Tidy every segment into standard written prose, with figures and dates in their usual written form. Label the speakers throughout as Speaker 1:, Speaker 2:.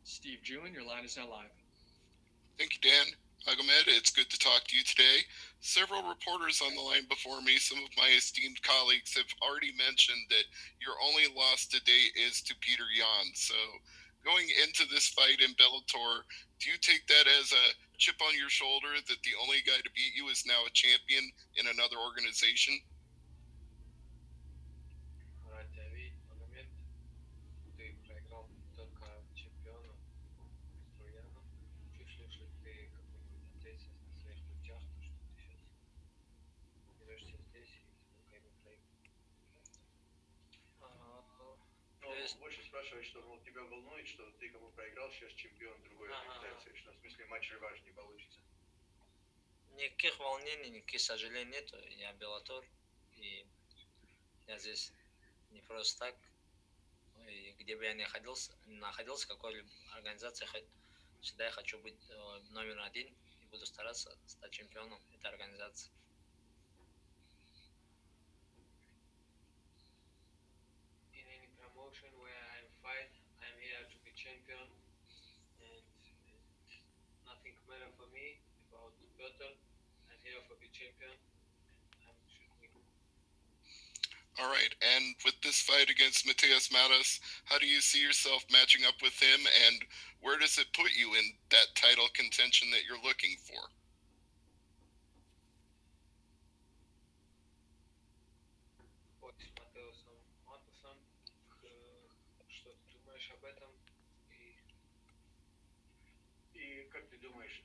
Speaker 1: Steve Jewin, your line is now live.
Speaker 2: Thank you, Dan. Magomed, it's good to talk to you today. Several reporters on the line before me, some of my esteemed colleagues, have already mentioned that your only loss to date is to Peter Yan. So, going into this fight in Bellator, do you take that as a chip on your shoulder that the only guy to beat you is now a champion in another organization?
Speaker 3: Ради Магомед, ты проиграл только чемпиону Трояну. Чувствуешь ли ты какую-нибудь ответственность на своих плечах, то, что ты сейчас находишься здесь и только ему проиграл?
Speaker 4: Ну, больше спрашивает, что мол, тебя волнует, что ты кому проиграл, сейчас чемпион другой организации, что в смысле матч-реванш не получится.
Speaker 3: Никаких волнений, никаких сожалений нету. Я Беллатор, и я здесь не просто так. И где бы я ни находился в какой-либо организации, всегда я хочу быть номер один и буду стараться стать чемпионом этой организации. In any promotion where I fight, I'm here to be champion, and nothing matter for me about battle. I'm here for be champion. I should win.
Speaker 2: All right, and with this fight against Mateus Matas, how do you see yourself matching up with him, and where does it put you in that title contention that you're looking for?
Speaker 3: Бой с Матеусом Матусом. Что ты думаешь об этом?
Speaker 4: И как ты думаешь,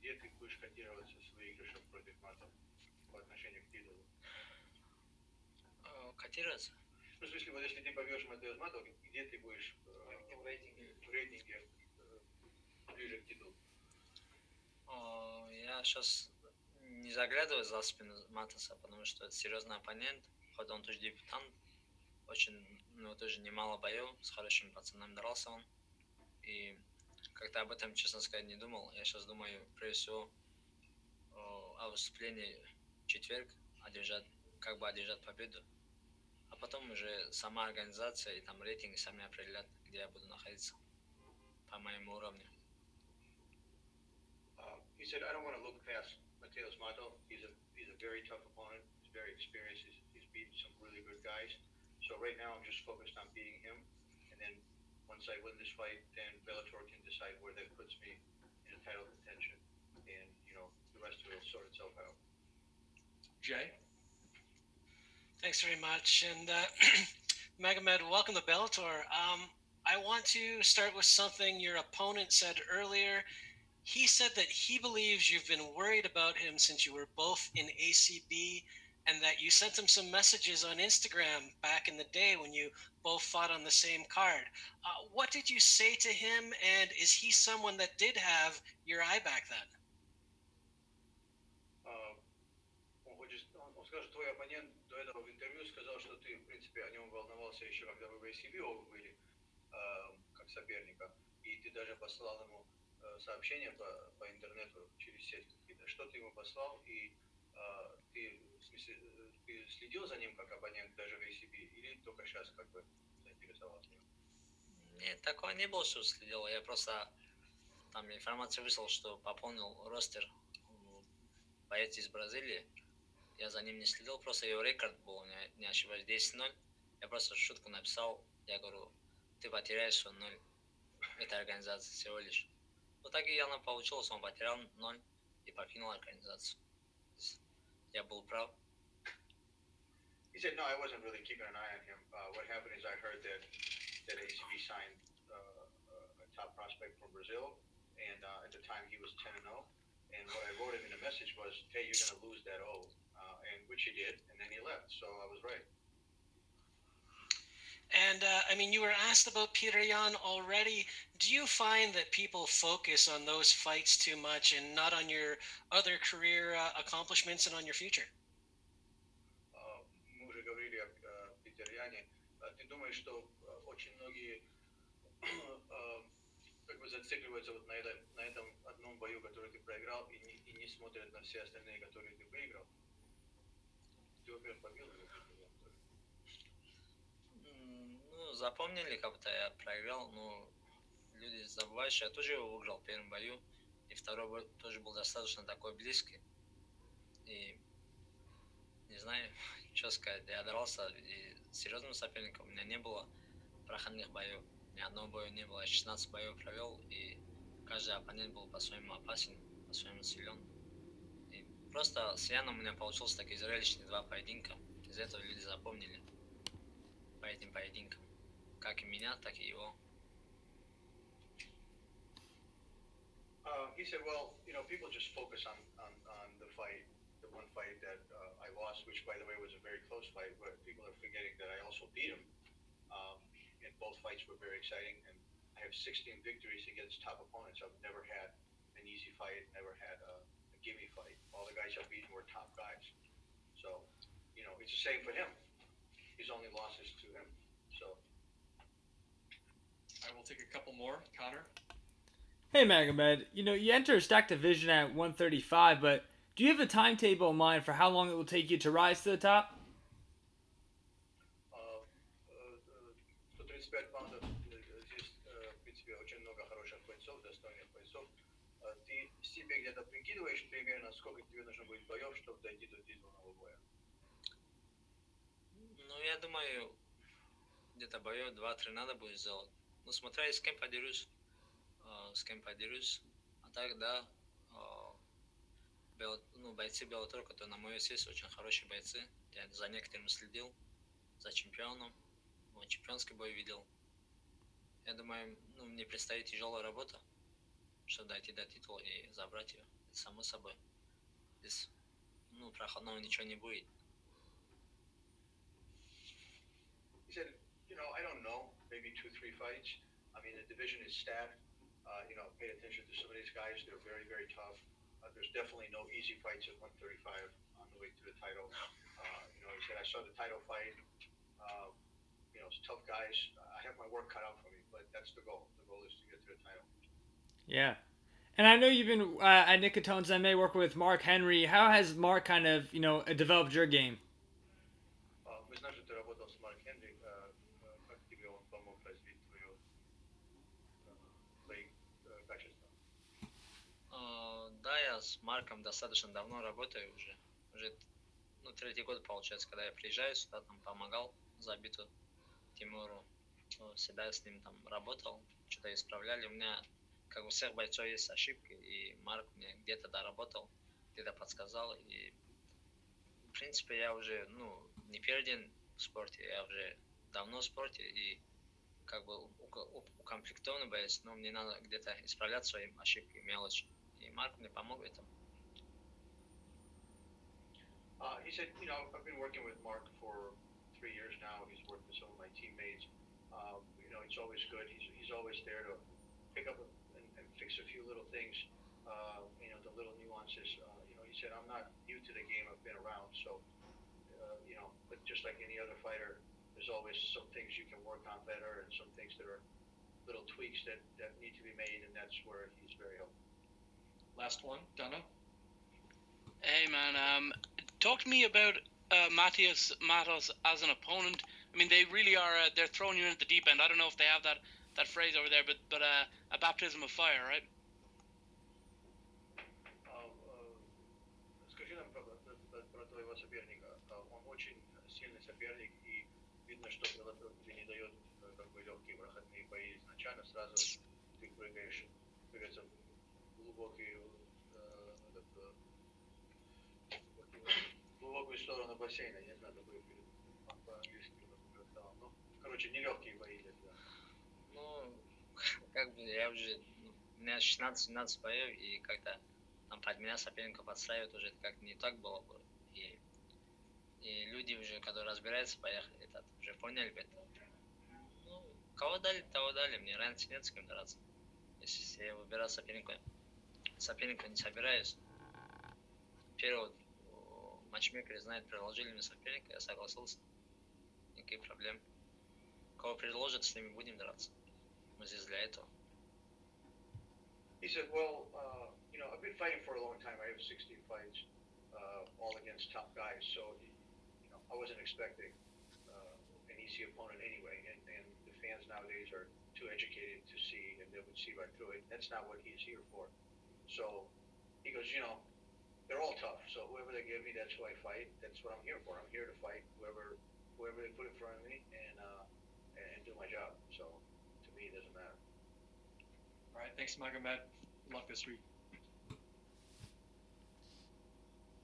Speaker 4: где ты будешь котироваться с выигрышем против Мата по отношению к титулу?
Speaker 3: Котироваться?
Speaker 4: Ну, в смысле, вот если ты побьешь Матеус Матов, где ты будешь в рейтинге ближе к титулу?
Speaker 3: Я сейчас не заглядываю за спину Матаса, потому что это серьезный оппонент. Хоть он тоже дебютант, очень, тоже немало боев, с хорошими пацанами дрался он. И как-то об этом, честно сказать, не думал. Я сейчас думаю, прежде всего, о выступлении в четверг, как бы одержать победу. А потом уже сама организация и там рейтинги сами определят, где я буду находиться по моему уровню.
Speaker 4: He said, I don't want to look past Mateus Mato. He's a very tough opponent. He's very experienced. He's beaten some really good guys. So right now I'm just focused on beating him. And then once I win this fight, then Bellator can decide where that puts me in a title contention. And, the rest of it will sort itself out.
Speaker 1: Jay?
Speaker 5: Thanks very much. And Magomed, welcome to Bellator. I want to start with something your opponent said earlier. He said that he believes you've been worried about him since you were both in ACB, and that you sent him some messages on Instagram back in the day when you both fought on the same card. What did you say to him, and is he someone that did have your eye back then?
Speaker 4: Он скажет, твой оппонент до этого в интервью сказал, что ты, в принципе, о нем волновался еще, когда вы в ACB оба были, как соперника, и ты даже послал ему сообщения по интернету через сеть какие-то. Что ты ему послал, и ты, в смысле, ты следил за ним как оппонент даже в ACB, или только сейчас как бы заинтересовался?
Speaker 3: Нет, такого не было, что следил. Я просто там информацию выслал, что пополнил ростер боец из Бразилии. Я за ним не следил, просто его рекорд был, не ошибаюсь, 10-0. Я просто шутку написал, я говорю, ты потеряешь свой 0 в этой организации всего лишь. Вот так и явно получилось, он потерял 0 и покинул организацию. Я был прав.
Speaker 4: He said, no, I wasn't really keeping an eye on him. What happened is I heard that ACB signed a top prospect from Brazil, and at the time he was 10-0. And what I wrote him in a message was, hey, you're going to lose that O, and which he did, and then he left. So I was right.
Speaker 5: And, you were asked about Peter Yan already. Do you find that people focus on those fights too much and not on your other career accomplishments and on your future?
Speaker 4: Мы уже говорили о Питере Яне. Ты думаешь, что очень многие как бы зацикливаются вот на этом одном бою, который ты проиграл, и не смотрят на все остальные, которые ты выиграл? Ты, во-первых, побил его?
Speaker 3: Ну, запомнили, как будто я проиграл, но люди забывают, что я тоже его выиграл в первом бою. И второй бой тоже был достаточно такой близкий. И не знаю, что сказать. Я дрался, и серьезным соперником у меня не было проходных боев. Ни одного боя не было. Я 16 боев провел, и каждый оппонент был по-своему опасен, по-своему силен. И просто с Яном у меня получился такие зрелищные два поединка. Из этого люди запомнили по этим поединкам. Как и меня, так и его.
Speaker 4: He said, well, people just focus on the fight, the one fight that I lost, which, by the way, was a very close fight, but people are forgetting that I also beat him. And both fights were very exciting, and I have 16 victories against top opponents. I've never had an easy fight, never had a gimme fight. All the guys I've beaten were top guys. So, it's the same for him. His only loss is to him. So.
Speaker 1: I will take a couple more. Connor?
Speaker 6: Hey Magomed, you enter a stacked division at 135, but do you have a timetable in mind for how long it will take you to rise to the top?
Speaker 4: 135 паундов, здесь, в принципе, очень много хороших бойцов, достойных бойцов. Ты себе где-то прикидываешь примерно, сколько тебе нужно будет боев, чтобы дойти до титульного боя?
Speaker 3: Ну, я думаю, где-то боев 2-3 надо будет сделать. Ну, смотря с кем подерюсь. А так, да, бойцы Bellator, которые на мою сесть, очень хорошие бойцы. Я за некоторыми следил, за чемпионом, чемпионский бой видел. Я думаю, мне предстоит тяжелая работа, чтобы дойти до титула и забрать ее. Это само собой. Здесь, проходного ничего не будет.
Speaker 4: He said, I don't know, maybe 2-3 fights. I mean, the division is stacked. Pay attention to some of these guys. They're very, very tough. There's definitely no easy fights at 135 on the way to the title. He said, I saw the title fight. It's tough guys. I have my work cut out for me, but that's the goal. The goal is to get to the title.
Speaker 6: Yeah. And I know you've been at Nicatones MMA working with Mark Henry. How has Mark kind of, developed your game?
Speaker 4: Мы знаем, что ты работал с Марк Хенри. Как тебе он помог развить твои качества?
Speaker 3: Да, я с Марком достаточно давно работаю уже. Уже третий год получается, когда я приезжаю сюда, там помогал забиту Тимуру. Всегда я с ним там работал, что-то исправляли. У меня, как у всех бойцов, есть ошибки, и Марк мне где-то доработал, где-то подсказал. И, в принципе, я уже, не первый день в спорте, я уже давно в спорте, и как бы укомплектованный боец, но мне надо где-то исправлять свои ошибки, мелочи. И Марк мне помог в этом.
Speaker 4: He said, I've been working with Mark for 3 years now. He's worked with some of my teammates. It's always good. He's always there to pick up and fix a few little things, the little nuances. He said, I'm not new to the game. I've been around. So, but just like any other fighter, there's always some things you can work on better and some things that are little tweaks that need to be made, and that's where he's very helpful.
Speaker 1: Last one. Donna?
Speaker 7: Hey man, talk to me about Matos as an opponent. I mean, they really are. They're throwing you into the deep end. I don't know if they have that phrase over there, but a baptism of fire, right?
Speaker 4: Скажи нам про твоего соперника. Он очень сильный соперник, и видно, что Bellator тебе не дает легкие проходные бои изначально. Сразу ты прыгаешь, кажется, глубокую сторону бассейна. Не знаю, такой по-английски сказал. Нелегкие бои для тебя.
Speaker 3: Как бы я уже, у меня 16-17 боев, и как-то там под меня соперника подстраивают уже как-то не так было бы. И люди уже, которые разбираются в боях, уже поняли бы это. Кого дали, того дали. Мне разницы нет, с кем драться. Если я выбираю соперника не собираюсь. Первый матчмейкер знает, предложили мне соперника, я согласился. Никаких проблем. Кого предложат, с ними будем драться. Мы здесь для этого.
Speaker 4: He said, well, I've been fighting for a long time. I have 16 fights, all against top guys. So, I wasn't expecting an easy easy opponent anyway, and the fans nowadays are too educated to see, and they would see right through it. That's not what he's here for. So he goes, they're all tough. So whoever they give me, that's who I fight. That's what I'm here for. I'm here to fight whoever they put in front of me and do my job. So to me, it doesn't matter.
Speaker 1: All right, thanks, Magomed. Good luck this week.